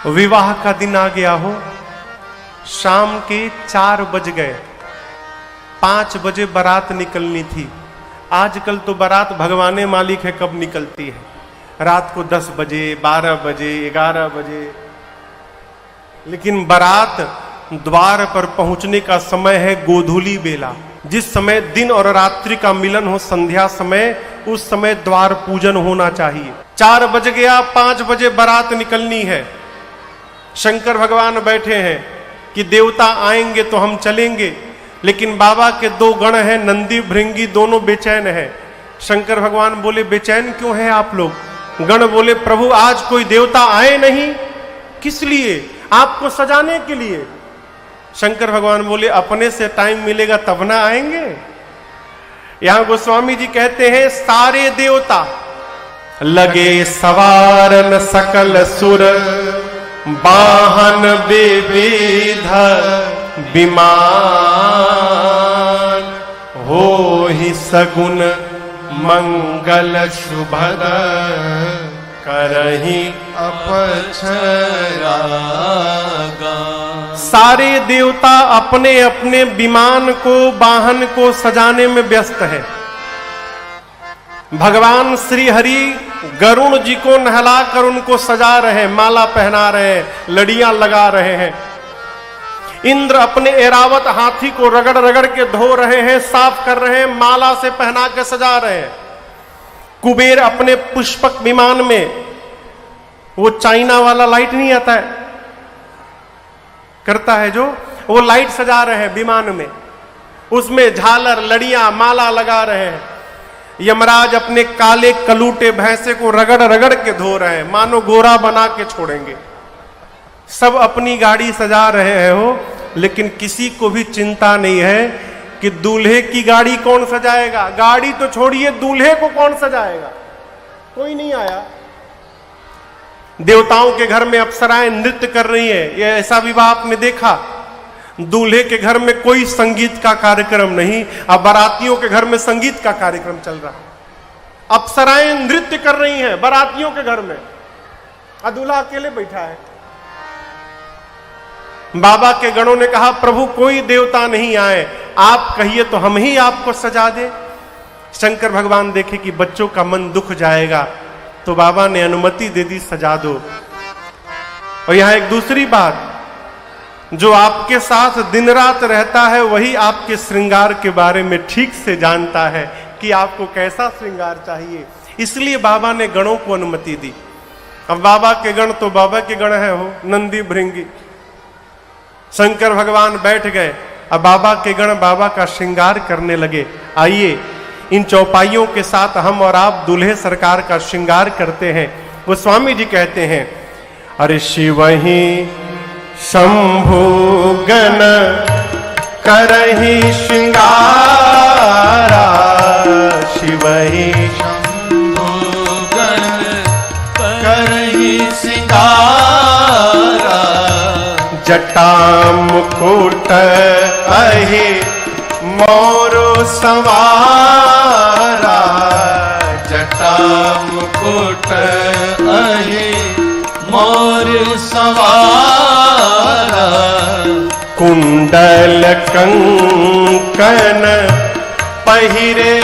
विवाह का दिन आ गया हो, शाम के 4 बज गए, 5 बजे बारात निकलनी थी। आजकल तो बारात भगवाने मालिक है कब निकलती है, रात को 10 बजे, 12 बजे, 11 बजे। लेकिन बारात द्वार पर पहुंचने का समय है गोधूली बेला, जिस समय दिन और रात्रि का मिलन हो, संध्या समय, उस समय द्वार पूजन होना चाहिए। 4 बज गया, 5 बजे बारात निकलनी है। शंकर भगवान बैठे हैं कि देवता आएंगे तो हम चलेंगे, लेकिन बाबा के 2 गण हैं, नंदी भृंगी, दोनों बेचैन हैं। शंकर भगवान बोले बेचैन क्यों हैं आप लोग? गण बोले प्रभु आज कोई देवता आए नहीं। किस लिए? आपको सजाने के लिए। शंकर भगवान बोले अपने से टाइम मिलेगा तब ना आएंगे। यहां गोस्वामी जी कहते हैं सारे देवता लगे सवारन सकल सुर, वाहन विविध विमान, हो ही सगुन मंगल शुभद, करही अपक्षरागा। सारे देवता अपने अपने विमान को, वाहन को सजाने में व्यस्त है। भगवान श्री हरि गरुण जी को नहलाकर उनको सजा रहे हैं, माला पहना रहे हैं, लड़ियां लगा रहे हैं। इंद्र अपने ऐरावत हाथी को रगड़ रगड़ के धो रहे हैं, साफ कर रहे हैं, माला से पहना के सजा रहे हैं। कुबेर अपने पुष्पक विमान में, वो चाइना वाला लाइट नहीं आता है, करता है जो, वो लाइट सजा रहे हैं विमान में, उसमें झालर लड़ियां माला लगा रहे हैं। यमराज अपने काले कलूटे भैंसे को रगड़ रगड़ के धो रहे हैं, मानो गोरा बना के छोड़ेंगे। सब अपनी गाड़ी सजा रहे हैं हो, लेकिन किसी को भी चिंता नहीं है कि दूल्हे की गाड़ी कौन सजाएगा। गाड़ी तो छोड़िए, दूल्हे को कौन सजाएगा? कोई नहीं आया। देवताओं के घर में अप्सराएं नृत्य कर रही है, ये ऐसा विवाह आपने देखा? दूल्हे के घर में कोई संगीत का कार्यक्रम नहीं, अब बारातियों के घर में संगीत का कार्यक्रम चल रहा है। अप्सराएं नृत्य कर रही हैं बारातियों के घर में, और दूल्हा अकेले बैठा है। बाबा के गणों ने कहा प्रभु कोई देवता नहीं आए, आप कहिए तो हम ही आपको सजा दे। शंकर भगवान देखे कि बच्चों का मन दुख जाएगा, तो बाबा ने अनुमति दे दी, सजा दो। और यहां एक दूसरी बात, जो आपके साथ दिन रात रहता है वही आपके श्रृंगार के बारे में ठीक से जानता है कि आपको कैसा श्रृंगार चाहिए, इसलिए बाबा ने गणों को अनुमति दी। अब बाबा के गण तो बाबा के गण है हो, नंदी भृंगी। शंकर भगवान बैठ गए, अब बाबा के गण बाबा का श्रृंगार करने लगे। आइए इन चौपाइयों के साथ हम और आप दूल्हे सरकार का श्रृंगार करते हैं। वो स्वामी जी कहते हैं अरे शिव ही शंभु गण करहि श्रृंगारा, शिव ही शंभु गण करहि श्रृंगारा, जटा मुकुट अहि मोर सवारा, जटा मुकुट अहि मोर सवारा, कुंडल कंकन पहिरे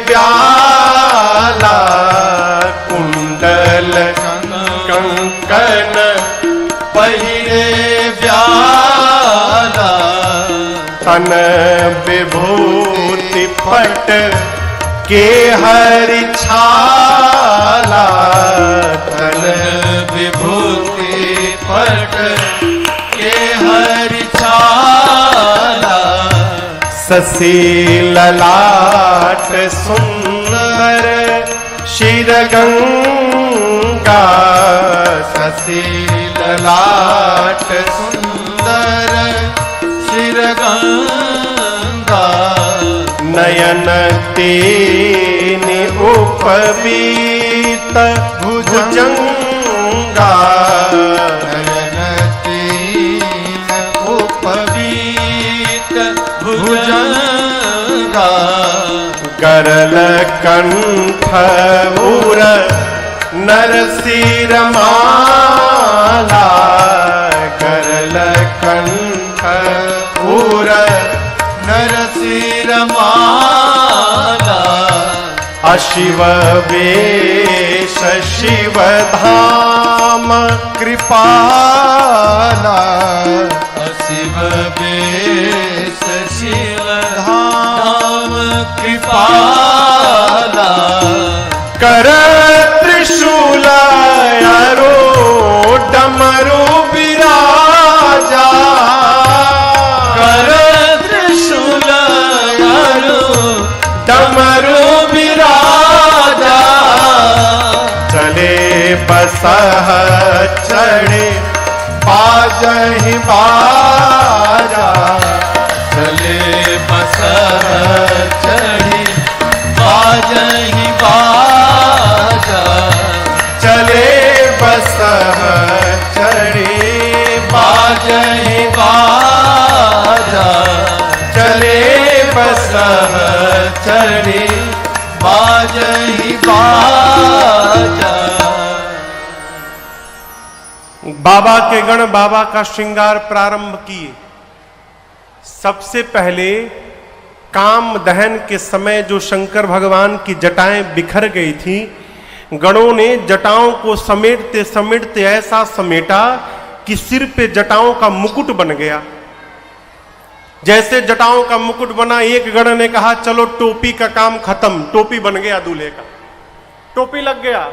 ब्याला, कुंडल कंकन पहिरे ब्याला, तन विभूति पट के हरि छाला, तन विभूति पट के हरि छाला, शशि ललाट सुंदर शिर गंगा, शशि ललाट सुंदर शिर गंगा, नयन तीन उपवीत भुजंगा, नयन तीन उपवीत भुजंगा, गरल कंठ उर नरसिर माला, माला करल कंठ उर नरसिर माला अशिव वेश शिव धाम कृपाला शिव बेश शिव धाम कृपाला कर त्रिशूल अरो डमरू विराजा कर त्रिशूल अरो डमरू विराजा चले बसह चढ़े बाजहि बाजा चले बस चढ़ी बाजहि बाजा चले बसह चढ़े बाजहि बाजा चले बसह चढ़ी बाजहि बाजा। बाबा के गण बाबा का श्रृंगार प्रारंभ किए। सबसे पहले काम दहन के समय जो शंकर भगवान की जटाएं बिखर गई थी, गणों ने जटाओं को समेटते समेटते ऐसा समेटा कि सिर पे जटाओं का मुकुट बन गया। जैसे जटाओं का मुकुट बना, एक गण ने कहा चलो टोपी का काम खत्म, टोपी बन गया दूल्हे का, टोपी लग गया।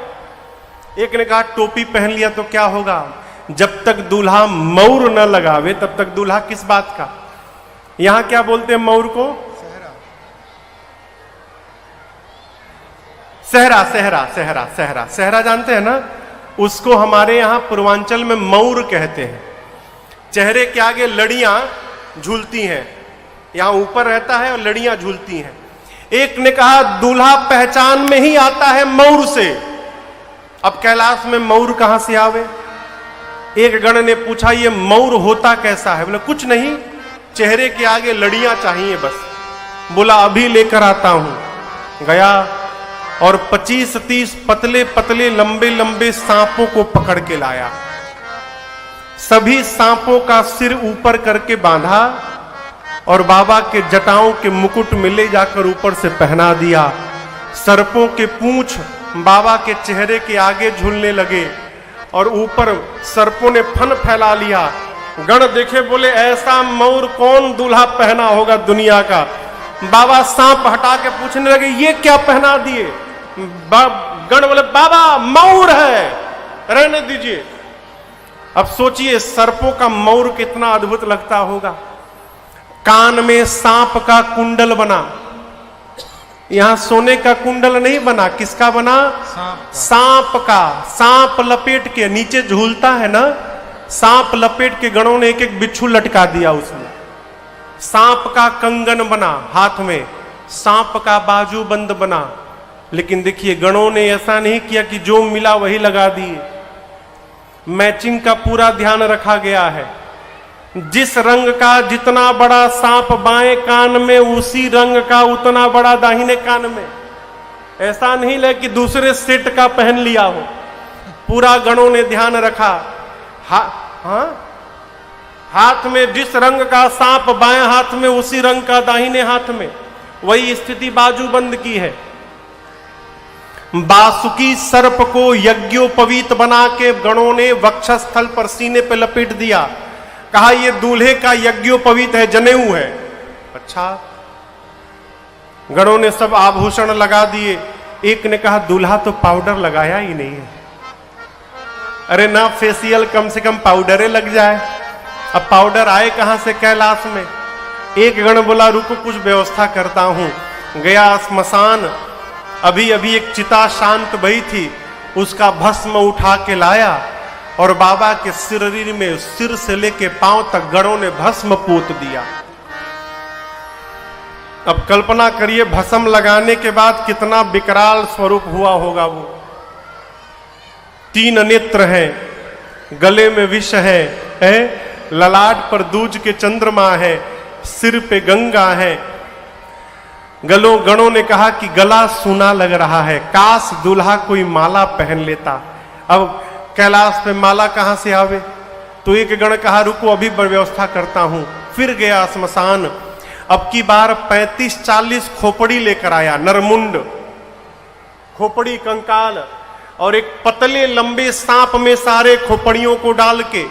एक ने कहा टोपी पहन लिया तो क्या होगा, जब तक दूल्हा मौर न लगावे तब तक दूल्हा किस बात का। यहां क्या बोलते हैं मौर को? सहरा। सहरा सहरा सहरा सहरा जानते हैं ना, उसको हमारे यहां पूर्वांचल में मौर कहते हैं। चेहरे के आगे लड़ियां झूलती हैं, यहां ऊपर रहता है और लड़ियां झूलती हैं। एक ने कहा दूल्हा पहचान में ही आता है मौर से, अब कैलाश में मौर कहां से आवे। एक गण ने पूछा ये मौर होता कैसा है? बोले कुछ नहीं, चेहरे के आगे लड़ियां चाहिए बस। बोला अभी लेकर आता हूं। गया और 25-30 पतले पतले लंबे लंबे सांपों को पकड़ के लाया। सभी सांपों का सिर ऊपर करके बांधा और बाबा के जटाओं के मुकुट में ले जाकर ऊपर से पहना दिया। सर्पों के पूंछ बाबा के चेहरे के आगे झूलने लगे और ऊपर सर्पों ने फन फैला लिया। गण देखे, बोले ऐसा मौर कौन दूल्हा पहना होगा दुनिया का। बाबा सांप हटा के पूछने लगे ये क्या पहना दिए। गण बोले बाबा मौर है, रहने दीजिए। अब सोचिए सर्पों का मौर कितना अद्भुत लगता होगा। कान में सांप का कुंडल बना, यहां सोने का कुंडल नहीं बना, किसका बना? सांप का। सांप लपेट के नीचे झूलता है ना, सांप लपेट के गणों ने एक एक बिच्छू लटका दिया उसमें। सांप का कंगन बना हाथ में, सांप का बाजू बंद बना। लेकिन देखिए गणों ने ऐसा नहीं किया कि जो मिला वही लगा दिए, मैचिंग का पूरा ध्यान रखा गया है। जिस रंग का जितना बड़ा सांप बाएं कान में, उसी रंग का उतना बड़ा दाहिने कान में। ऐसा नहीं ले कि दूसरे सेट का पहन लिया हो, पूरा गणों ने ध्यान रखा। हाँ, हाथ में जिस रंग का सांप बाएं हाथ में, उसी रंग का दाहिने हाथ में, वही स्थिति बाजूबंद की है। बासुकी सर्प को यज्ञोपवीत बना के गणों ने वक्षस्थल पर सीने पे लपेट दिया। कहा ये दूल्हे का यज्ञोपवीत है, जनेऊ है। अच्छा, गणों ने सब आभूषण लगा दिए। एक ने कहा दूल्हा तो पाउडर लगाया ही नहीं है। अरे ना फेशियल, कम से कम पाउडरे लग जाए। अब पाउडर आए कहां से कैलाश में। एक गण बोला रुको कुछ व्यवस्था करता हूं। गया श्मशान, अभी अभी एक चिता शांत भई थी, उसका भस्म उठा के लाया और बाबा के शरीर में सिर से लेके पांव तक गणों ने भस्म पोत दिया। अब कल्पना करिए भस्म लगाने के बाद कितना विकराल स्वरूप हुआ होगा वो। 3 नेत्र हैं, गले में विष है, ललाट पर दूज के चंद्रमा है, सिर पे गंगा है। गणों ने कहा कि गला सूना लग रहा है, काश दूल्हा कोई माला पहन लेता। अब कैलाश पे माला कहां से आवे? तो एक गण कहा रुको अभी व्यवस्था करता हूं। फिर गया स्मशान, अब की बार 35-40 खोपड़ी लेकर आया, नरमुंड खोपड़ी कंकाल, और एक पतले लंबे सांप में सारे खोपड़ियों को डाल के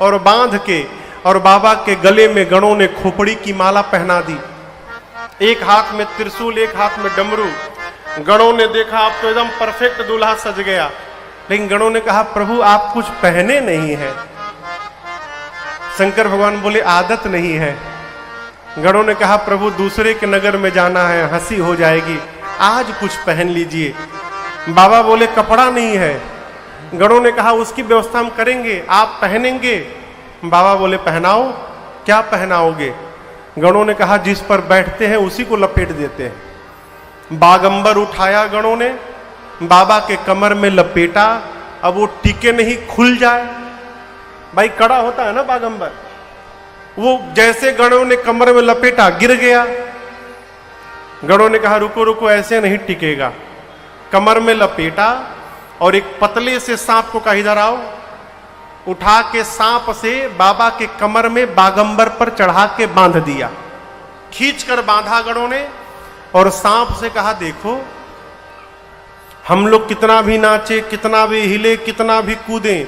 और बांध के, और बाबा के गले में गणों ने खोपड़ी की माला पहना दी। एक हाथ में त्रिशूल, एक हाथ में डमरू। गणों ने देखा आप तो एकदम परफेक्ट दूल्हा सज गया, लेकिन गणों ने कहा प्रभु आप कुछ पहने नहीं है। शंकर भगवान बोले आदत नहीं है। गणों ने कहा प्रभु दूसरे के नगर में जाना है, हंसी हो जाएगी, आज कुछ पहन लीजिए। बाबा बोले कपड़ा नहीं है। गणों ने कहा उसकी व्यवस्था हम करेंगे, आप पहनेंगे? बाबा बोले पहनाओ। क्या पहनाओगे? गणों ने कहा जिस पर बैठते हैं उसी को लपेट देते हैं। बागंबर उठाया गणों ने, बाबा के कमर में लपेटा, अब वो टिके नहीं, खुल जाए। भाई कड़ा होता है ना बागंबर, वो जैसे गणों ने कमर में लपेटा गिर गया। गणों ने कहा रुको रुको ऐसे नहीं टिकेगा। कमर में लपेटा और एक पतले से सांप को कहा इधर आओ, उठा के सांप से बाबा के कमर में बागंबर पर चढ़ा के बांध दिया। खींच कर बांधा गणों ने और सांप से कहा देखो हम लोग कितना भी नाचे, कितना भी हिले, कितना भी कूदें,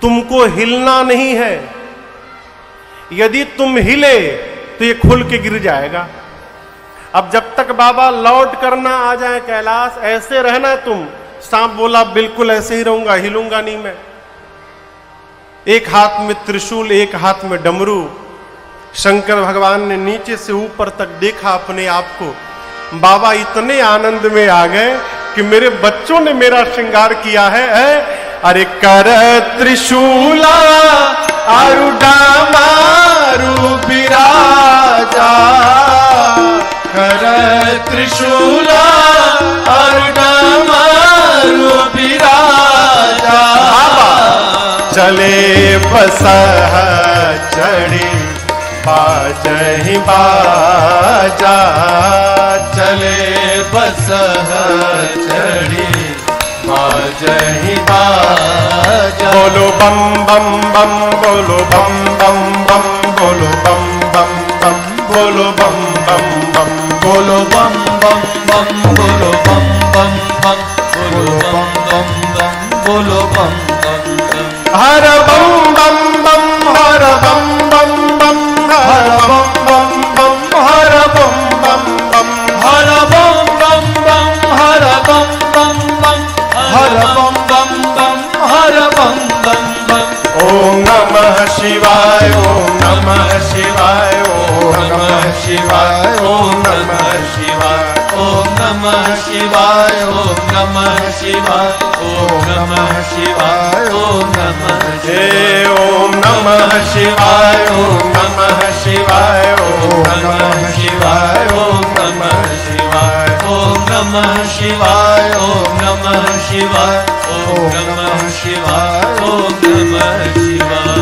तुमको हिलना नहीं है। यदि तुम हिले तो ये खुल के गिर जाएगा। अब जब तक बाबा लौट करना आ जाए कैलाश, ऐसे रहना तुम। सांप बोला बिल्कुल ऐसे ही रहूंगा, हिलूंगा नहीं मैं। एक हाथ में त्रिशूल, एक हाथ में डमरू। शंकर भगवान ने नीचे से ऊपर तक देखा अपने आप को। बाबा इतने आनंद में आ गए कि मेरे बच्चों ने मेरा श्रृंगार किया है। अरे कर त्रिशूला आरुडा मारू बिराजा, कर त्रिशूला आरुडा मारू बिराजा। चले बसह चढ़ी बाजहि बाजा, चले बसह चढ़ी बाजहि बाजा। बोलो बम बम बम, बोलो बम बम बम, बोलो बम बम बम, बोलो बम बम बम, बोलो बम बम बम, बोलो बम बम बम, बोलो बम बम बम, बोलो बम बम बम। हर बम बम बम, हर बम बम बम, हर बम बम बम, हर बम बम बम, हर बम बम बम, हर बम बम बम, हर बम बम बम, हर बम बम बम। ओम नमः शिवाय, ओम नमः शिवाय, ओम नमः शिवाय, ओम नमः शिवाय, ओम नमः शिवाय, ओम नमः शिवाय, ओम नमः शिवाय, ओम नमः हे ओम नमः शिवाय, ओम नमः शिवाय, ओम नमः शिवाय, ओम नमः शिवाय, ओम नमः शिवाय, ओम नमः शिवाय, ओम नमः शिवाय, ओम नमः शिवाय।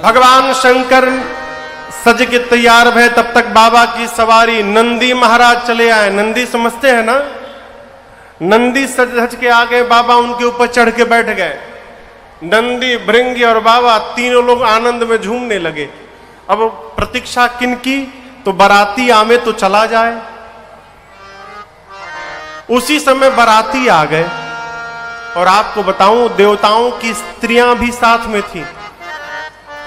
भगवान शंकर सज के तैयार भय, तब तक बाबा की सवारी नंदी महाराज चले आए। नंदी समझते हैं ना, नंदी सज धज के आ गए, बाबा उनके ऊपर चढ़ के बैठ गए। नंदी, भृंगी और बाबा तीनों लोग आनंद में झूमने लगे। अब प्रतीक्षा किनकी? तो बाराती आमे तो चला जाए। उसी समय बाराती आ गए और आपको बताऊं देवताओं की स्त्रियां भी साथ में थी।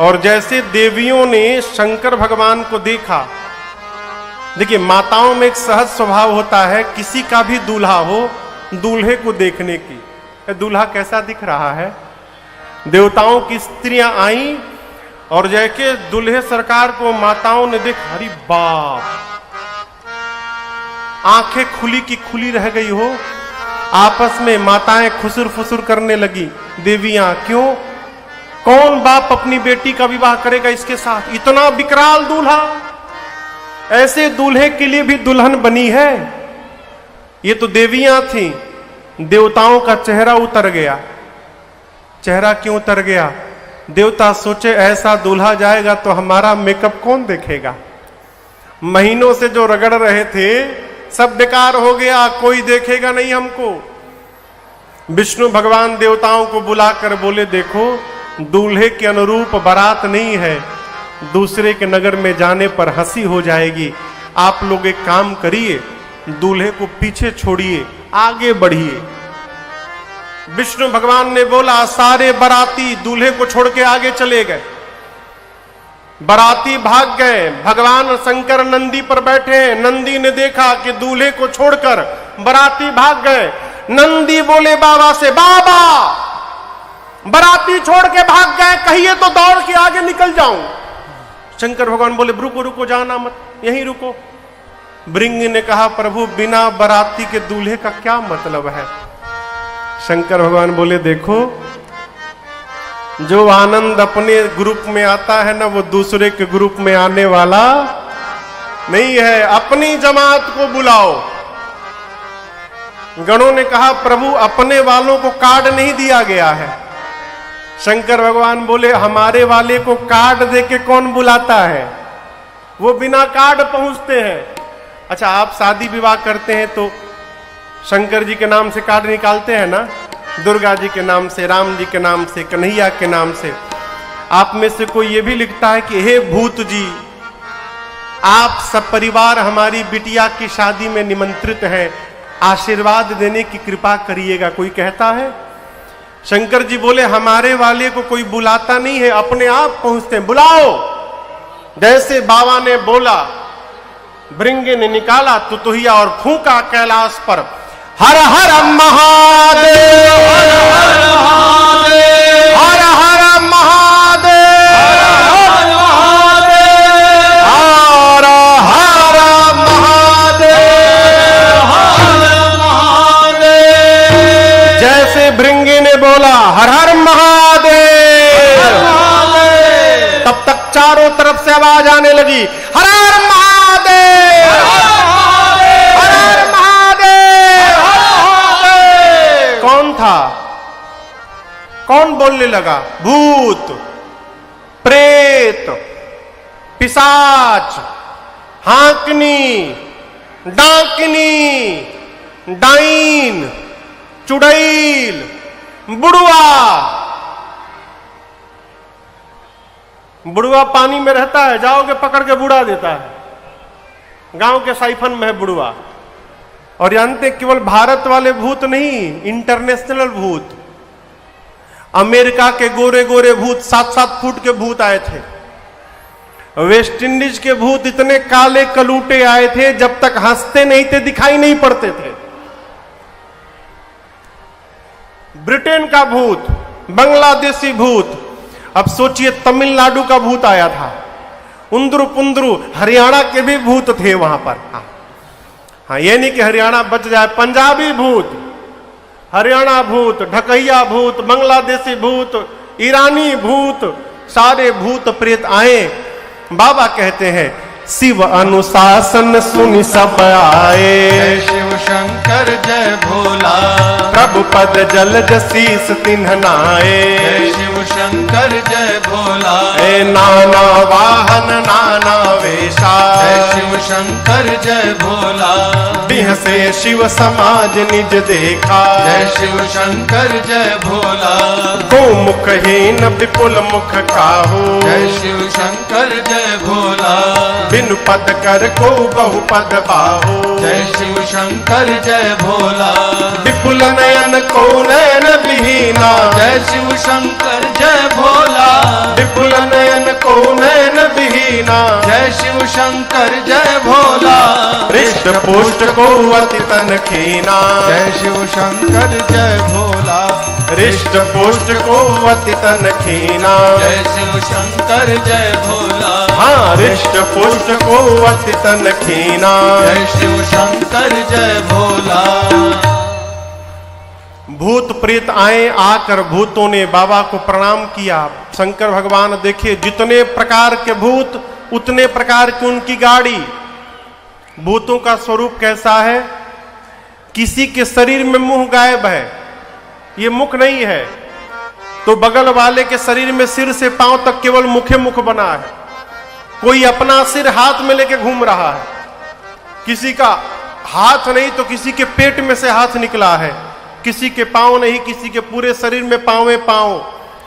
और जैसे देवियों ने शंकर भगवान को देखा, देखिए माताओं में एक सहज स्वभाव होता है, किसी का भी दूल्हा हो दूल्हे को देखने की, दूल्हा कैसा दिख रहा है। देवताओं की स्त्रियां आई और जैसे दूल्हे सरकार को माताओं ने देखा, अरे बाप, आंखें खुली की खुली रह गई हो। आपस में माताएं खुसुर फुसुर करने लगी। देवियां, क्यों? कौन बाप अपनी बेटी का विवाह करेगा इसके साथ? इतना विकराल दूल्हा, ऐसे दूल्हे के लिए भी दुल्हन बनी है। ये तो देवियां थी। देवताओं का चेहरा उतर गया। चेहरा क्यों उतर गया? देवता सोचे ऐसा दूल्हा जाएगा तो हमारा मेकअप कौन देखेगा। महीनों से जो रगड़ रहे थे सब बेकार हो गया, कोई देखेगा नहीं हमको। विष्णु भगवान देवताओं को बुलाकर बोले, देखो दूल्हे के अनुरूप बारात नहीं है, दूसरे के नगर में जाने पर हंसी हो जाएगी। आप लोग एक काम करिए, दूल्हे को पीछे छोड़िए, आगे बढ़िए। विष्णु भगवान ने बोला, सारे बाराती दूल्हे को छोड़ के आगे चले गए। बाराती भाग गए। भगवान शंकर नंदी पर बैठे हैं। नंदी ने देखा कि दूल्हे को छोड़कर बाराती भाग गए। नंदी बोले बाबा से, बाबा बाराती छोड़ के भाग गए, कहिए तो दौड़ के आगे निकल जाऊं। शंकर भगवान बोले, रुको रुको, जाना मत, यहीं रुको। भृंगी ने कहा, प्रभु बिना बाराती के दूल्हे का क्या मतलब है? शंकर भगवान बोले, देखो जो आनंद अपने ग्रुप में आता है ना, वो दूसरे के ग्रुप में आने वाला नहीं है। अपनी जमात को बुलाओ। गणों ने कहा, प्रभु अपने वालों को कार्ड नहीं दिया गया है। शंकर भगवान बोले, हमारे वाले को कार्ड देके कौन बुलाता है? वो बिना कार्ड पहुंचते हैं। अच्छा, आप शादी विवाह करते हैं तो शंकर जी के नाम से कार्ड निकालते हैं ना, दुर्गा जी के नाम से, राम जी के नाम से, कन्हैया के नाम से। आप में से कोई ये भी लिखता है कि हे भूत जी, आप सब परिवार हमारी बिटिया की शादी में निमंत्रित हैं, आशीर्वाद देने की कृपा करिएगा, कोई कहता है? शंकर जी बोले, हमारे वाले को कोई बुलाता नहीं है, अपने आप पहुंचते हैं, बुलाओ। जैसे बाबा ने बोला, भृंगी ने निकाला तुतुहिया और फूंका कैलाश पर, हर हर महादेव, हर हर महादेव, हर हर महादेव, हर हर महादेव, हर महादेव। जैसे भृंगी ने बोला हर हर महादेव, तब तक चारों तरफ से आवाज आने लगी, हर हर महादेव, हर हर महादेव। कौन था? कौन बोलने लगा? भूत, प्रेत, पिशाच, हाकनी, डाकिनी, डाइन, चुड़ैल, बुढ़वा। बुढ़वा पानी में रहता है, जाओगे पकड़ के बुड़ा देता है। गांव के साइफन में है बुढ़वा। और जानते, केवल भारत वाले भूत नहीं, इंटरनेशनल भूत। अमेरिका के गोरे गोरे भूत, 7-7 फुट के भूत आए थे। वेस्ट इंडीज के भूत इतने काले कलूटे आए थे, जब तक हंसते नहीं थे दिखाई नहीं पड़ते थे। ब्रिटेन का भूत, बांग्लादेशी भूत, अब सोचिए तमिलनाडु का भूत आया था, उंदरू पुंदरू। हरियाणा के भी भूत थे वहां पर। हाँ, ये नहीं कि हरियाणा बच जाए। पंजाबी भूत, हरियाणा भूत, ढकैया भूत, बांग्लादेशी भूत, ईरानी भूत, सारे भूत प्रेत आए। बाबा कहते हैं, शिव अनुशासन सुनि सब आए, जय शिव शंकर जय भोला, प्रभु पद जलज शीस तिन्ह नाए, जय शिव शंकर जय भोला, ए नाना वाहन नाना वेशा, जय शिव शंकर जय भोला, बिह से शिव समाज निज देखा, जय शिव शंकर जय भोला, को मुखहीन विपुल मुख काहू, जय शिव शंकर जय भोला, बिनु पद कर को बहु पद बाहू, जय शिव शंकर जय भोला, विपुल नयन को नयन विहीना, जय शिव शंकर जय भोला, विपुल नयन को नयन विहीना, जय शिव शंकर जय भोला, हृष्ट पुष्ट को अति तन खीना, जय शिव शंकर जय भोला, हृष्ट पुष्ट को अति तन खीना, जय शिव शंकर जय भोला, हाँ हृष्ट पुष्ट को अति तन खीना, जय शिव शंकर जय भोला। भूत प्रेत आए, आकर भूतों ने बाबा को प्रणाम किया। शंकर भगवान देखिए, जितने प्रकार के भूत उतने प्रकार की उनकी गाड़ी। भूतों का स्वरूप कैसा है? किसी के शरीर में मुंह गायब है, ये मुख नहीं है, तो बगल वाले के शरीर में सिर से पांव तक केवल मुखे मुख बना है। कोई अपना सिर हाथ में लेके घूम रहा है, किसी का हाथ नहीं तो किसी के पेट में से हाथ निकला है, किसी के पांव नहीं, किसी के पूरे शरीर में पांव पांव,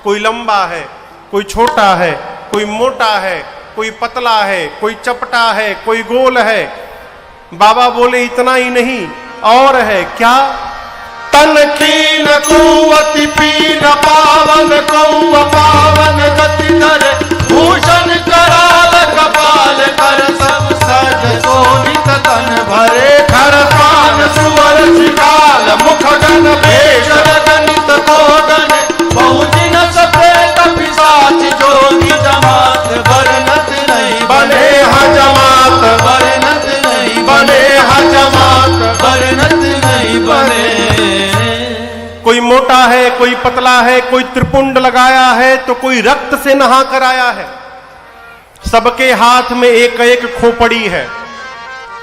कोई लंबा है, कोई छोटा है, कोई मोटा है, कोई पतला है, कोई चपटा है, कोई गोल है। बाबा बोले इतना ही नहीं, और है क्या? तन कीन कुवति पीन पावन कौव पावन गति धर भूषण कराल कपाल कर सब सज शोभित तन भरे खर पान सुवर शिकाल मुख गण भेष गणित कोगन बहुदिन सफेद पिशाच जोगी जमात वर्णत नहीं बने जमात, वर्णत नहीं बने जमात वर्णत नहीं बने। कोई मोटा है, कोई पतला है, कोई त्रिपुंड लगाया है, तो कोई रक्त से नहा कर आया है। सबके हाथ में एक एक खोपड़ी है।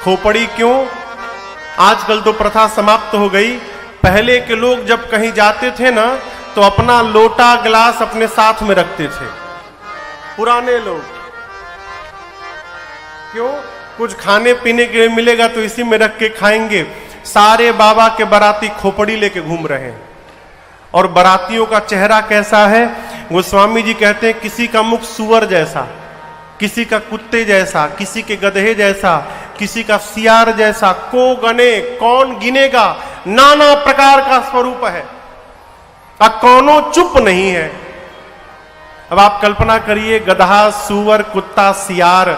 खोपड़ी क्यों? आजकल तो प्रथा समाप्त हो गई। पहले के लोग जब कहीं जाते थे ना, तो अपना लोटा गिलास अपने साथ में रखते थे, पुराने लोग। क्यों? कुछ खाने पीने के लिए मिलेगा तो इसी में रख के खाएंगे। सारे बाबा के बाराती खोपड़ी लेके घूम रहे हैं। और बारातियों का चेहरा कैसा है? गोस्वामी जी कहते हैं किसी का मुख सुअर जैसा, किसी का कुत्ते जैसा, किसी के गधे जैसा, किसी का सियार जैसा। को गने, कौन गिनेगा? नाना प्रकार का स्वरूप है, अब कौनो चुप नहीं है। अब आप कल्पना करिए, गधा, सुअर, कुत्ता, सियार,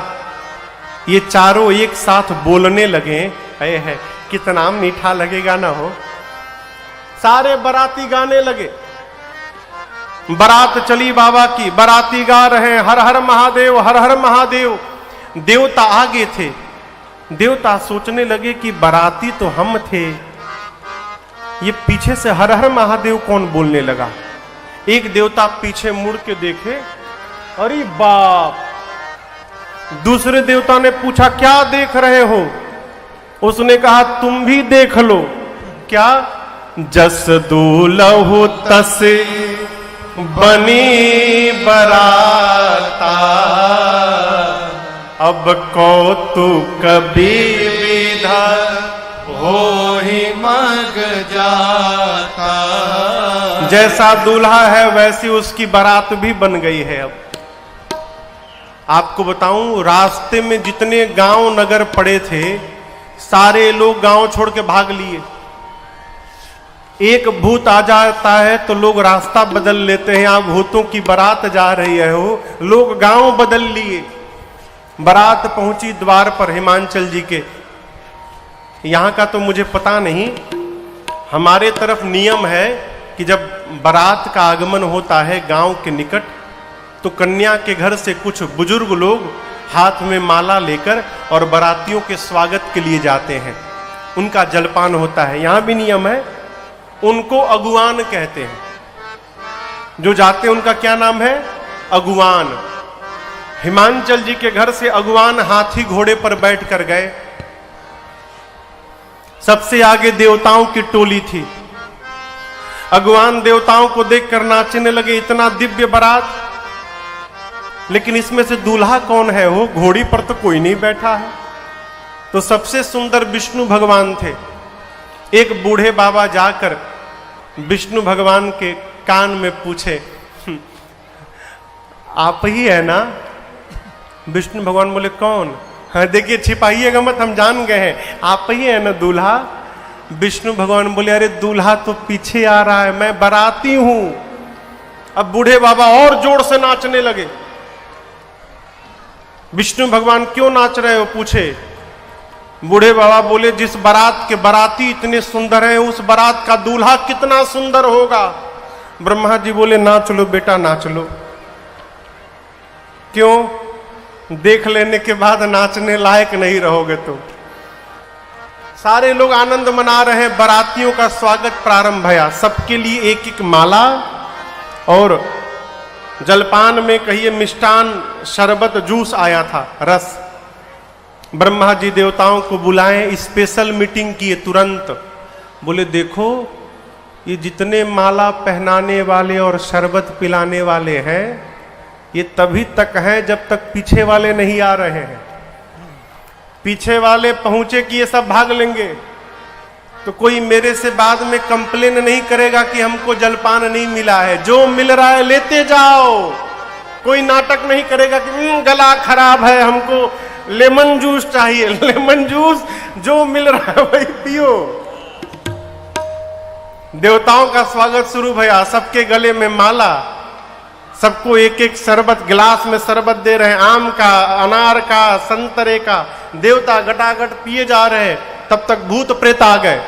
ये चारों एक साथ बोलने लगे, है कितना मीठा लगेगा ना हो। सारे बाराती गाने लगे। बारात चली बाबा की, बाराती गा रहे हैं हर हर महादेव, हर हर महादेव। देवता आगे थे। देवता सोचने लगे कि बाराती तो हम थे, ये पीछे से हर हर महादेव कौन बोलने लगा। एक देवता पीछे मुड़ के देखे, अरे बाप। दूसरे देवता ने पूछा क्या देख रहे हो? उसने कहा तुम भी देख लो। क्या? जस दूल्हु तस बनी बराता, अब कौतुक विधा हो ही मग जाता। जैसा दूल्हा है वैसी उसकी बारात भी बन गई है। अब आपको बताऊं, रास्ते में जितने गांव नगर पड़े थे, सारे लोग गांव छोड़ के भाग लिए। एक भूत आ जाता है तो लोग रास्ता बदल लेते हैं। यहां भूतों की बारात जा रही है, हो लोग गांव बदल लिए। बारात पहुंची द्वार पर हिमांचल जी के। यहां का तो मुझे पता नहीं, हमारे तरफ नियम है कि जब बारात का आगमन होता है गांव के निकट, तो कन्या के घर से कुछ बुजुर्ग लोग हाथ में माला लेकर और बारातियों के स्वागत के लिए जाते हैं। उनका जलपान होता है। यहां भी नियम है, उनको अगुवान कहते हैं। जो जाते हैं उनका क्या नाम है? अगुवान। हिमांचल जी के घर से अगुवान हाथी घोड़े पर बैठ कर गए। सबसे आगे देवताओं की टोली थी। अगुवान देवताओं को देखकर नाचने लगे, इतना दिव्य बारात। लेकिन इसमें से दूल्हा कौन है? हो घोड़ी पर तो कोई नहीं बैठा है। तो सबसे सुंदर विष्णु भगवान थे। एक बूढ़े बाबा जाकर विष्णु भगवान के कान में पूछे, आप ही है ना? विष्णु भगवान बोले कौन? हाँ देखिए, छिपाइएगा मत, हम जान गए हैं, आप ही है ना दूल्हा? विष्णु भगवान बोले अरे दूल्हा तो पीछे आ रहा है, मैं बाराती हूं। अब बूढ़े बाबा और जोर से नाचने लगे। विष्णु भगवान क्यों नाच रहे हो पूछे। बूढ़े बाबा बोले जिस बारात के बाराती इतने सुंदर हैं, उस बारात का दूल्हा कितना सुंदर होगा। ब्रह्मा जी बोले नाच लो बेटा, नाच लो। क्यों? देख लेने के बाद नाचने लायक नहीं रहोगे तो। सारे लोग आनंद मना रहे हैं। बारातियों का स्वागत प्रारंभ भया। सबके लिए एक एक माला और जलपान में कहिए मिष्टान, शरबत, जूस आया था, रस। ब्रह्मा जी देवताओं को बुलाएं, स्पेशल मीटिंग किए तुरंत। बोले देखो ये जितने माला पहनाने वाले और शरबत पिलाने वाले हैं, ये तभी तक हैं जब तक पीछे वाले नहीं आ रहे हैं। पीछे वाले पहुंचे कि ये सब भाग लेंगे। तो कोई मेरे से बाद में कंप्लेन नहीं करेगा कि हमको जलपान नहीं मिला है। जो मिल रहा है लेते जाओ। कोई नाटक नहीं करेगा कि गला खराब है हमको लेमन जूस चाहिए। लेमन जूस जो मिल रहा है वही पियो। देवताओं का स्वागत शुरू भैया, सबके गले में माला, सबको एक एक शरबत, गिलास में शरबत दे रहे हैं, आम का, अनार का, संतरे का। देवता गटागट पिए जा रहे हैं। तब तक भूत प्रेत आ गए।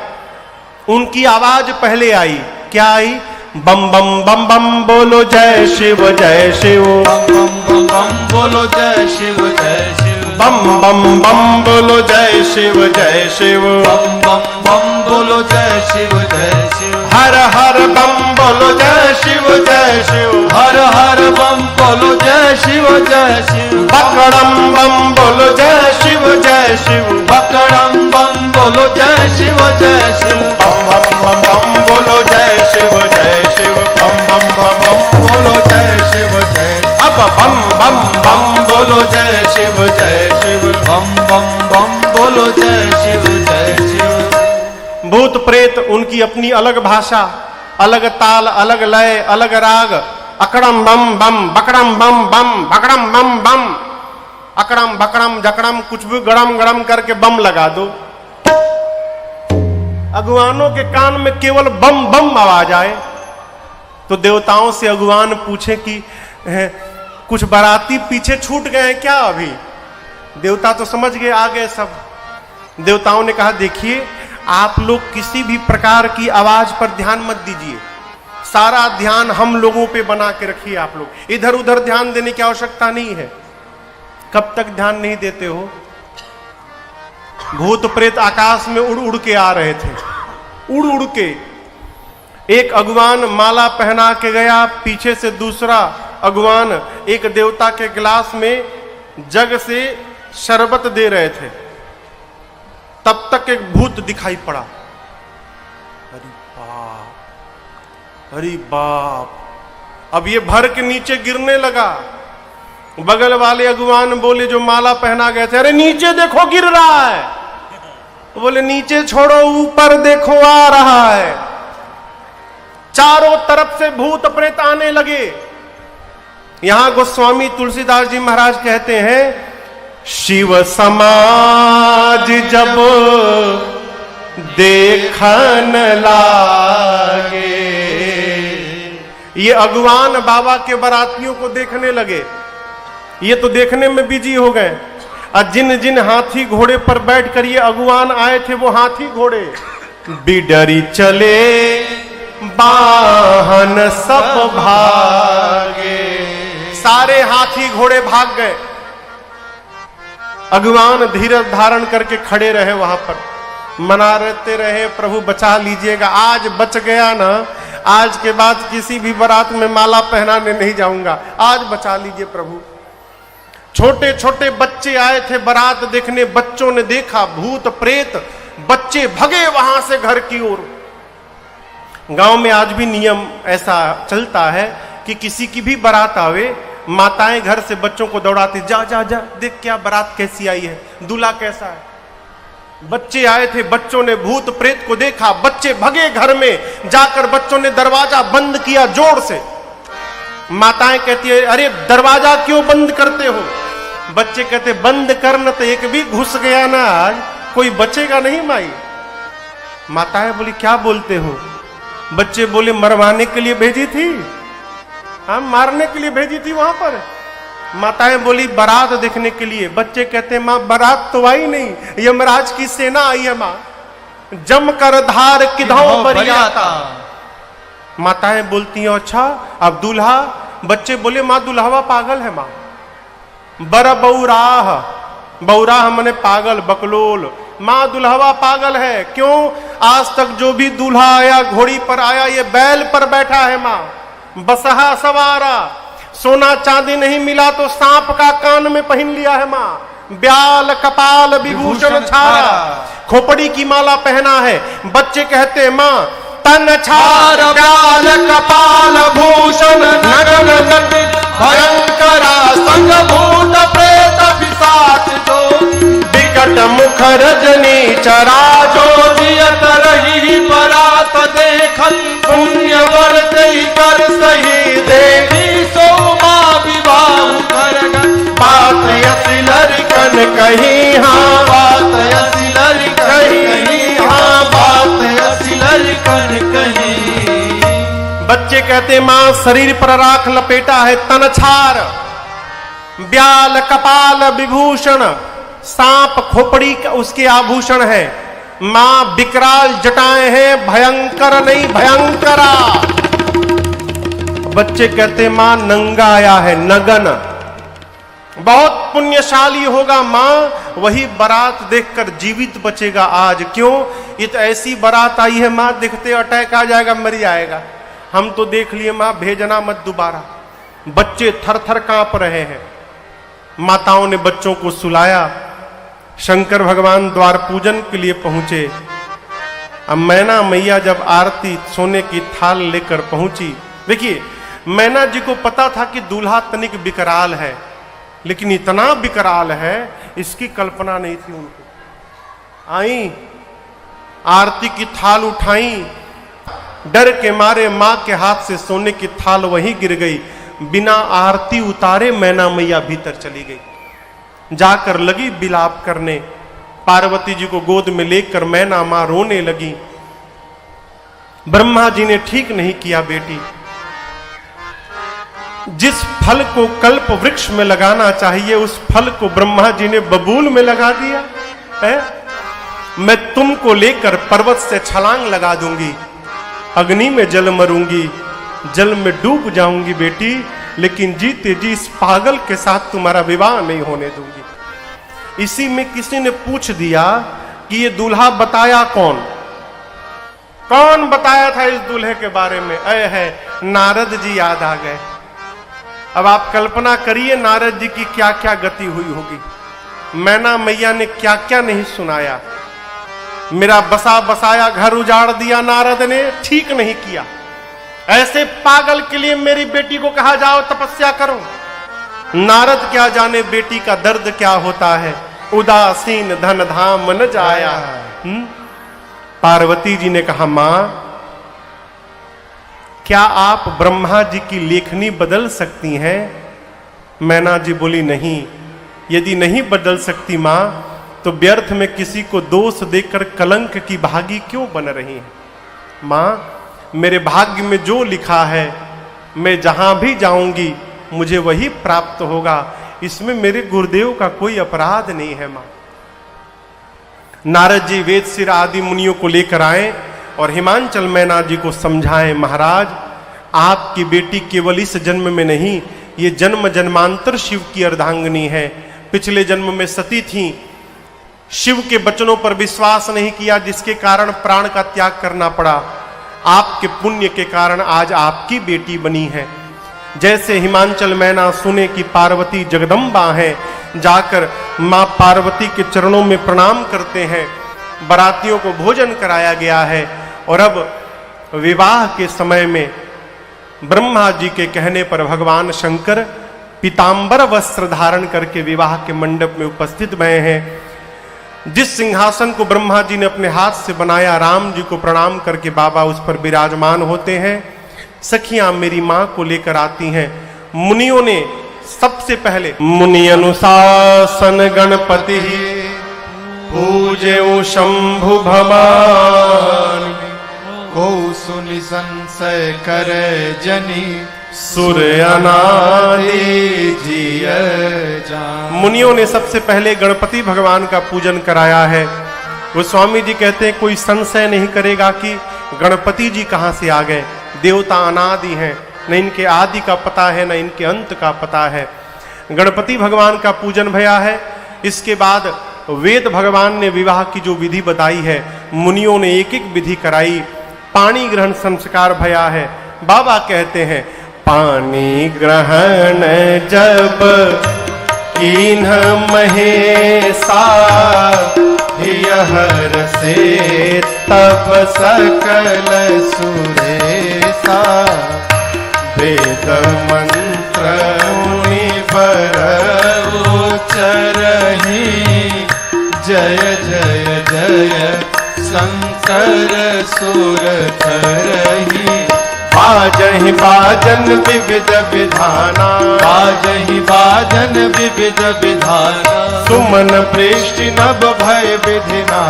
उनकी आवाज पहले आई। क्या आई? बम बम बम बम बोलो जय शिव जय शिव। बम बम बम बोलो जय शिव जय शिव। बम बम बम बोलो जय शिव जय शिव। बम बम बम बोलो जय शिव जय शिव। हर हर बम बोलो जय शिव जय शिव। हर हर बम बोलो जय शिव जय शिव। बकड़म बम बोलो जय शिव जय शिव। बकड़म बम बोलो जय शिव जय शिव। बम बम बम बम बोलो जय शिव जय शिव। बम बम बम बम बोलो जय शिव जय। अब बम बम बम बोलो जय शिव जय शिव। बम बम बम बोलो जय शिव जय शिव। भूत प्रेत उनकी अपनी अलग भाषा, अलग ताल, अलग लय, अलग राग। अकड़म बम बम, बकड़म बम बम, बकड़म बम बम, अकड़म बकड़म जकड़म, कुछ भी गड़म गड़म करके बम लगा दो। अगुवानों के कान में केवल बम बम आवाज आए तो देवताओं से अगुवान पूछे कि कुछ बाराती पीछे छूट गए हैं क्या? अभी देवता तो समझ गए, आ गए सब। देवताओं ने कहा देखिए, आप लोग किसी भी प्रकार की आवाज पर ध्यान मत दीजिए। सारा ध्यान हम लोगों पे बना के रखिए। आप लोग इधर उधर ध्यान देने की आवश्यकता नहीं है। कब तक ध्यान नहीं देते हो? भूत प्रेत आकाश में उड़ उड़ के आ रहे थे, उड़ उड़ के। एक अगुवान माला पहना के गया, पीछे से दूसरा अगुवान एक देवता के गिलास में जग से शरबत दे रहे थे। तब तक एक भूत दिखाई पड़ा। अरे बाप, अरे बाप, अब ये भर के नीचे गिरने लगा। बगल वाले अगुवान बोले जो माला पहना गए थे, अरे नीचे देखो गिर रहा है। बोले नीचे छोड़ो, ऊपर देखो आ रहा है। चारों तरफ से भूत प्रेत आने लगे। यहां गोस्वामी तुलसीदास जी महाराज कहते हैं, शिव समाज जब देखन लागे। ये अगुवान बाबा के बारातियों को देखने लगे। ये तो देखने में बिजी हो गए। और जिन जिन हाथी घोड़े पर बैठकर ये अगुवान आए थे वो हाथी घोड़े बिडरी चले, वाहन सब भागे। सारे हाथी घोड़े भाग गए। अगुवान धीरज धारण करके खड़े रहे वहां पर, मनाते रहे, प्रभु बचा लीजिएगा। आज बच गया ना, आज के बाद किसी भी बारात में माला पहनाने नहीं जाऊंगा, आज बचा लीजिए प्रभु। छोटे छोटे बच्चे आए थे बारात देखने। बच्चों ने देखा भूत प्रेत, बच्चे भगे वहां से घर की ओर। गांव में आज भी नियम ऐसा चलता है कि किसी की भी बारात आवे, माताएं घर से बच्चों को दौड़ाती, जा जा जा देख क्या बारात कैसी आई है, दूल्हा कैसा है। बच्चे आए थे, बच्चों ने भूत प्रेत को देखा, बच्चे भगे घर में। जाकर बच्चों ने दरवाजा बंद किया जोर से। माताएं कहती है, अरे दरवाजा क्यों बंद करते हो? बच्चे कहते, बंद करना तो एक भी घुस गया ना, आज कोई बचेगा नहीं माई। माताएं बोली, क्या बोलते हो? बच्चे बोले, मरवाने के लिए भेजी थी, हम मारने के लिए भेजी थी वहां पर। माताएं बोली, बारात देखने के लिए। बच्चे कहते हैं, मां बारात तो आई नहीं, यमराज की सेना आई है मां, जम कर धार किधौ बरियाता। माताएं बोलती हैं, अच्छा अब दूल्हा? बच्चे बोले, मां दुल्हावा पागल है मां। बर बौराह, बौराह मने पागल, बकलोल। मां दुल्हावा पागल है। क्यों? आज तक जो भी दूल्हा आया घोड़ी पर आया, ये बैल पर बैठा है मां, बसहा सवारा। सोना चांदी नहीं मिला तो सांप का कान में पहन लिया है मां। ब्याल कपाल विभूषण छारा, खोपड़ी की माला पहना है। बच्चे कहते, मां तन छार ब्याल कपाल भूषण नगन नंदित भयंकरा संग भूत प्रेत पिशाच जो विकट मुख रजनी चरा जो जियत रही बच्चे कहते मां शरीर पर राख लपेटा है तन छार, ब्याल कपाल विभूषण, सांप खोपड़ी उसके आभूषण है। मां विकराल जटाएं हैं, भयंकर नहीं भयंकरा। बच्चे कहते मां नंगा आया है, नगन, बहुत पुण्यशाली होगा मां, वही बारात देखकर जीवित बचेगा आज। क्यों? ये तो ऐसी बारात आई है मां, दिखते अटैक आ जाएगा, मर जाएगा। हम तो देख लिए मां, भेजना मत दोबारा। बच्चे थर थर कांप रहे हैं। माताओं ने बच्चों को सुलाया। शंकर भगवान द्वार पूजन के लिए पहुंचे। अब मैना मैया जब आरती सोने की थाल लेकर पहुंची, देखिए मैना जी को पता था कि दूल्हा तनिक विकराल है, लेकिन इतना विकराल है इसकी कल्पना नहीं थी उनको। आई, आरती की थाल उठाई, डर के मारे मां के हाथ से सोने की थाल वहीं गिर गई। बिना आरती उतारे मैना मैया भीतर चली गई। जाकर लगी विलाप करने। पार्वती जी को गोद में लेकर मैना मां रोने लगी। ब्रह्मा जी ने ठीक नहीं किया बेटी, जिस फल को कल्प वृक्ष में लगाना चाहिए उस फल को ब्रह्मा जी ने बबूल में लगा दिया है। मैं तुमको लेकर पर्वत से छलांग लगा दूंगी, अग्नि में जल मरूंगी, जल में डूब जाऊंगी बेटी, लेकिन जीते जी इस पागल के साथ तुम्हारा विवाह नहीं होने दूंगी। इसी में किसी ने पूछ दिया कि ये दूल्हा बताया कौन? कौन बताया था इस दूल्हे के बारे में? अय है नारद जी याद आ गए। अब आप कल्पना करिए नारद जी की क्या क्या गति हुई होगी। मैना मैया ने क्या क्या नहीं सुनाया। मेरा बसा बसाया घर उजाड़ दिया नारद ने, ठीक नहीं किया। ऐसे पागल के लिए मेरी बेटी को कहा जाओ तपस्या करो। नारद क्या जाने बेटी का दर्द क्या होता है। उदासीन धन धाम न जाया। पार्वती जी ने कहा मां, क्या आप ब्रह्मा जी की लेखनी बदल सकती हैं? मैना जी बोली नहीं। यदि नहीं बदल सकती मां, तो व्यर्थ में किसी को दोष देकर कलंक की भागी क्यों बन रही हैं? मां, मेरे भाग्य में जो लिखा है, मैं जहां भी जाऊंगी मुझे वही प्राप्त होगा। इसमें मेरे गुरुदेव का कोई अपराध नहीं है मां। नारद जी वेद सिर आदि मुनियों को लेकर आए और हिमांचल मैना जी को समझाएं, महाराज आपकी बेटी केवल इस जन्म में नहीं, ये जन्म जन्मांतर शिव की अर्धांगिनी है। पिछले जन्म में सती थी, शिव के वचनों पर विश्वास नहीं किया, जिसके कारण प्राण का त्याग करना पड़ा। आपके पुण्य के कारण आज आपकी बेटी बनी है। जैसे हिमांचल मैना सुने कि पार्वती जगदम्बा है, जाकर मां पार्वती के चरणों में प्रणाम करते हैं। बारातियों को भोजन कराया गया है और अब विवाह के समय में ब्रह्मा जी के कहने पर भगवान शंकर पीतांबर वस्त्र धारण करके विवाह के मंडप में उपस्थित भये हैं। जिस सिंहासन को ब्रह्मा जी ने अपने हाथ से बनाया, राम जी को प्रणाम करके बाबा उस पर विराजमान होते हैं। सखियां मेरी मां को लेकर आती हैं। मुनियों ने सबसे पहले मुनि अनुशासन गणपति पूजे शंभु भवान, को सुनि संशय करे जनी, सूर्य अनादि जिय जान। मुनियों ने सबसे पहले गणपति भगवान का पूजन कराया है। गोस्वामी जी कहते हैं कोई संशय नहीं करेगा कि गणपति जी कहां से आ गए। देवता अनादि हैं, न इनके आदि का पता है न इनके अंत का पता है। गणपति भगवान का पूजन भया है। इसके बाद वेद भगवान ने विवाह की जो विधि बताई है, मुनियों ने एक एक विधि कराई। पानी ग्रहण संस्कार भया है। बाबा कहते हैं पानी ग्रहण जब कीन्ह महेशा, हर से तब सकल सुरेशा, वेद मंत्र मुनिवर उच्चरहि, जय जय जय शंकर सुर करहि। बाजहि बाजन विविध विधाना, बाजहि बाजन विविध विधाना, सुमन प्रेष्टि नभ भय विधिना,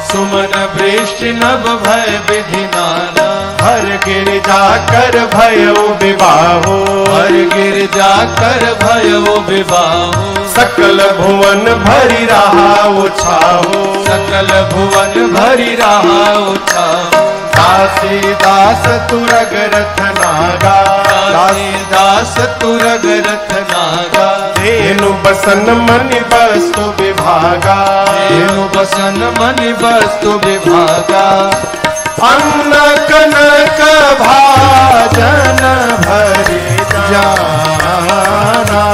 सुमन प्रेष्टि नभ भय विधिनाना। हर गिरजा कर भयो विवाहो, हर गिरजा कर भयो विवाहो, सकल भुवन भरी रहा उछाहो, सकल भुवन भरी रहा उछाहो। दासी दास तुरग रथ नागा, दासी दास तुरग रथ नागा, धेनु बसन मनि वस्तु विभागा, धेनु बसन मनि वस्तु विभागा। अन्न कनक भाजन भरि जाना,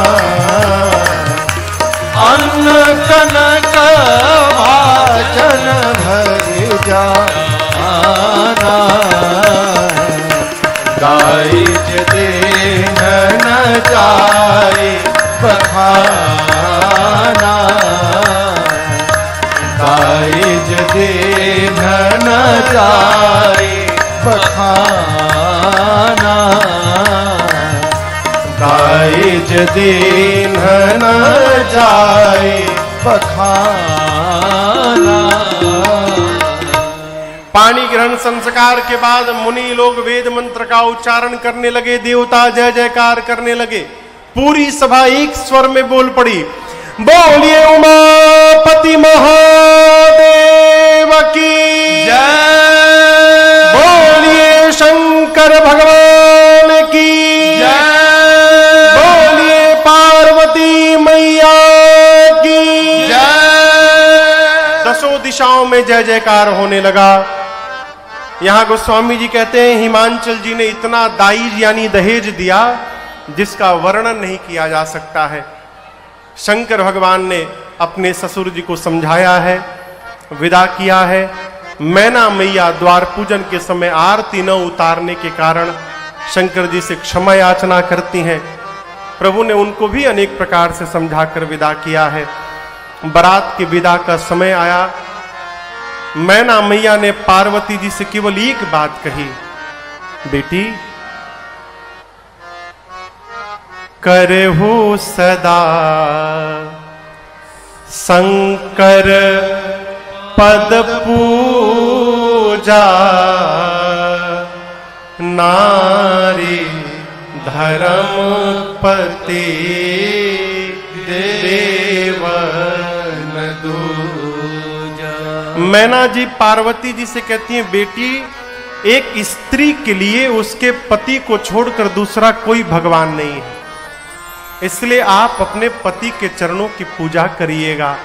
अन्न कनक भाजन भरि जाना, गाइज देन न जाए बखाना, गाइज देन न जाए बखाना, गाइज देन न जाए बखाना। पानी ग्रहण संस्कार के बाद मुनि लोग वेद मंत्र का उच्चारण करने लगे, देवता जय जयकार करने लगे। पूरी सभा एक स्वर में बोल पड़ी, बोलिए उमापति महादेव की जय, बोलिए शंकर भगवान की जय, बोलिए पार्वती मैया की जय। दसों दिशाओं में जय जयकार होने लगा। यहां गोस्वामी जी कहते हैं, हिमांचल जी ने इतना दाई यानी दहेज दिया जिसका वर्णन नहीं किया जा सकता है। शंकर भगवान ने अपने ससुर जी को समझाया है, विदा किया है। मैना मैया द्वार पूजन के समय आरती न उतारने के कारण शंकर जी से क्षमा याचना करती हैं। प्रभु ने उनको भी अनेक प्रकार से समझाकर विदा किया है। बारात के विदा का समय आया। मैना मैया ने पार्वती जी से केवल एक बात कही, बेटी करहु सदा शंकर पद पूजा, नारी धर्म पति देवन दूजा। मैना जी पार्वती जी से कहती हैं, बेटी एक स्त्री के लिए उसके पति को छोड़कर दूसरा कोई भगवान नहीं है, इसलिए आप अपने पति के चरणों की पूजा करिएगा।